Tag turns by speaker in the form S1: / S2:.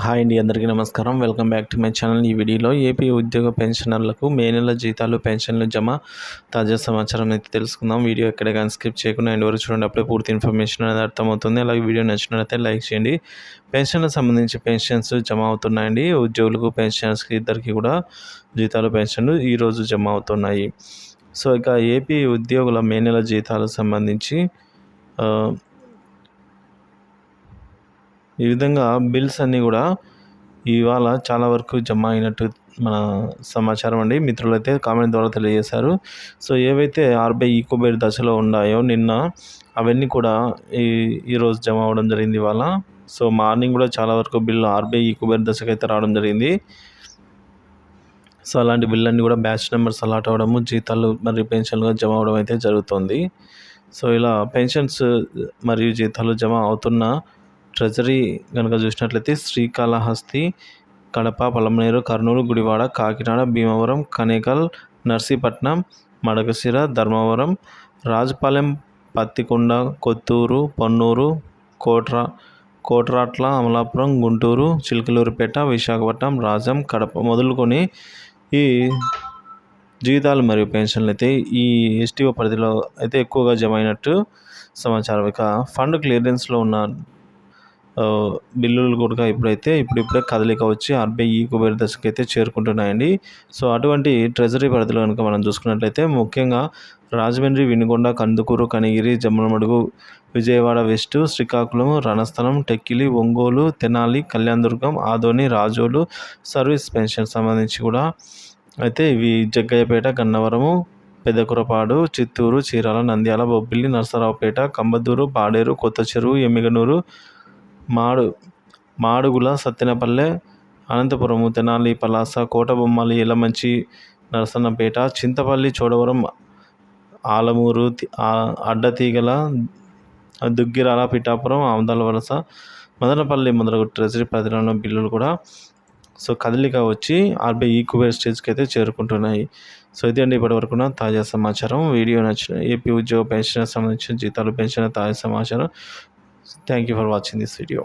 S1: Hi అండి, అందరికీ నమస్కారం. Welcome back to my channel. ఈ వీడియోలో ఏపీ ఉద్యోగ పెన్షనర్లకు మే నెల జీతాలు, పెన్షన్లు జమ తాజా సమాచారం అయితే తెలుసుకుందాం. వీడియో ఎక్కడ కానీ స్కిప్ చేయకుండా ఎండ్ వరకు చూడండి. అప్పుడే పూర్తి ఇన్ఫర్మేషన్ అనేది అర్థమవుతుంది. అలాగే వీడియో నచ్చినట్లయితే లైక్ చేయండి. పెన్షన్లకు సంబంధించి పెన్షన్స్ జమ అవుతున్నాయండి. ఉద్యోగులకు, పెన్షనర్స్కి ఇద్దరికి కూడా జీతాలు, పెన్షన్లు ఈరోజు జమ అవుతున్నాయి. సో ఇక ఏపీ ఉద్యోగుల మే నెల జీతాలకు సంబంధించి ఈ విధంగా బిల్స్ అన్నీ కూడా ఇవాళ చాలా వరకు జమ అయినట్టు మన సమాచారం అండి. మిత్రులైతే కామెంట్ ద్వారా తెలియజేశారు. సో ఏవైతే ఆర్బీఐ ఈకోబేర్ దశలో ఉన్నాయో నిన్న అవన్నీ కూడా ఈరోజు జమ అవ్వడం జరిగింది ఇవాళ. సో మార్నింగ్ కూడా చాలా వరకు బిల్లు ఆర్బీఐ ఈకోబేర్ దశకు అయితే రావడం జరిగింది. సో అలాంటి బిల్లు కూడా బ్యాచ్ నెంబర్స్ అలాట్ అవ్వడము, జీతాలు మరియు పెన్షన్లుగా జమ అవ్వడం అయితే జరుగుతుంది. సో ఇలా పెన్షన్స్ మరియు జీతాలు జమ అవుతున్న ట్రెజరీ కనుక చూసినట్లయితే శ్రీకాళహస్తి, కడప, పలమనేరు, కర్నూలు, గుడివాడ, కాకినాడ, భీమవరం, కనేకల్, నర్సీపట్నం, మడకశిర, ధర్మవరం, రాజపాలెం, పత్తికొండ, కొత్తూరు, పొన్నూరు, కోట్రాట్ల, అమలాపురం, గుంటూరు, చిలకలూరిపేట, విశాఖపట్నం, రాజం, కడప మొదలుకొని ఈ జీతాలు మరియు పెన్షన్లు అయితే ఈ ఎస్టీఓ పరిధిలో అయితే ఎక్కువగా జమ అయినట్టు సమాచారం. ఇక ఫండ్ క్లియరెన్స్లో ఉన్న బిల్లులు కూడా ఇప్పుడిప్పుడే కదలిక వచ్చి ఆర్బీఐ ఈకోబేర్ దశకు అయితే చేరుకుంటున్నాయండి. సో అటువంటి ట్రెజరీ పరిధిలో కనుక మనం చూసుకున్నట్లయితే ముఖ్యంగా Rajahmundry, Vinukonda, Kandukur, Kanigiri, Jammalamadugu, Vijayawada west, Srikakulam, Ranasthalam, Tekkali, Ongole, Tenali, Kalyandurg, Adoni, Razole service pension సంబంధించి కూడా అయితే ఇవి జగ్గయ్యపేట, గన్నవరము, పెదకురపాడు, చిత్తూరు, చీరాల, నంద్యాల, బొబ్బిలి, నరసరావుపేట, కంబదూరు, పాడేరు, కొత్త చెరువు, ఎమ్మిగనూరు, మాడుగుల, సత్తెనపల్లె, అనంతపురము, తెనాలి, పలాస, కోటబొమ్మాలి, యలమంచి, నరసన్నపేట, చింతపల్లి, చోడవరం, ఆలమూరు, అడ్డతీగల, దుగ్గిరాల, పిఠాపురం, ఆమదాల వలస, మదనపల్లి మొదలగు ట్రెజరీ పరిధిలో బిల్లులు కూడా సో కదలిక వచ్చి ఆర్బీఐ ఈకోబేర్ స్టేజ్కి అయితే చేరుకుంటున్నాయి. సో ఇది అండి ఇప్పటివరకు తాజా సమాచారం. వీడియో నచ్చిన ఏపీ ఉద్యోగ పెన్షన్ సంబంధించిన జీతాలు, పెన్షన్ తాజా సమాచారం. Thank you for watching this video.